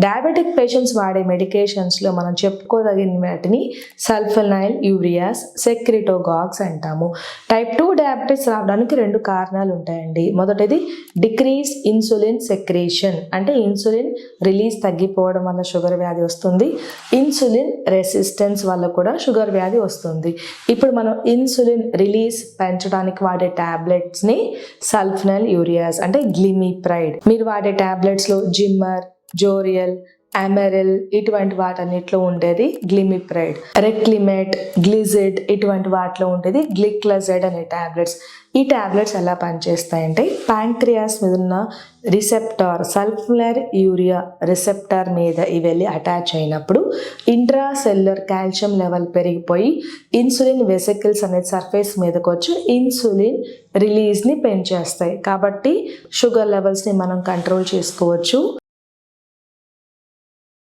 Diabetic patients వాడే మెడికేషన్స్లో మనం చెప్పుకోదగిన వాటిని సల్ఫనైల్ యూరియాస్, సెక్రిటోగాక్స్ అంటాము. టైప్ 2 డయాబెటిస్ రావడానికి 2 కారణాలు ఉంటాయండి. మొదటిది డిక్రీజ్ ఇన్సులిన్ సెక్రేషన్, అంటే ఇన్సులిన్ రిలీజ్ తగ్గిపోవడం వల్ల షుగర్ వ్యాధి వస్తుంది. ఇన్సులిన్ రెసిస్టెన్స్ వల్ల కూడా షుగర్ వ్యాధి వస్తుంది. ఇప్పుడు మనం ఇన్సులిన్ రిలీజ్ పెంచడానికి వాడే టాబ్లెట్స్ని సల్ఫనైల్ యూరియాస్ అంటే గ్లిమిప్రైడ్. మీరు వాడే టాబ్లెట్స్లో జిమ్మర్, జోరియల్, అమెరిల్ ఇటువంటి వాటన్నిటిలో ఉండేది గ్లిమిప్రైడ్. రెక్లిమెట్, గ్లిజిడ్ ఇటువంటి వాటిలో ఉండేది గ్లిక్లజెడ్ అనే టాబ్లెట్స్. ఈ టాబ్లెట్స్ ఎలా పనిచేస్తాయంటే ప్యాంక్రియాస్ మీద ఉన్న రిసెప్టార్, సల్ఫనైల్ యూరియా రిసెప్టార్ మీద ఇవి వెళ్ళి అటాచ్ అయినప్పుడు ఇంట్రాసెల్యులర్ కాల్షియం లెవెల్ పెరిగిపోయి ఇన్సులిన్ వెసికల్స్ అనేది సర్ఫేస్ మీదకి వచ్చి ఇన్సులిన్ రిలీజ్ని పెంచేస్తాయి. కాబట్టి షుగర్ లెవెల్స్ని మనం కంట్రోల్ చేసుకోవచ్చు.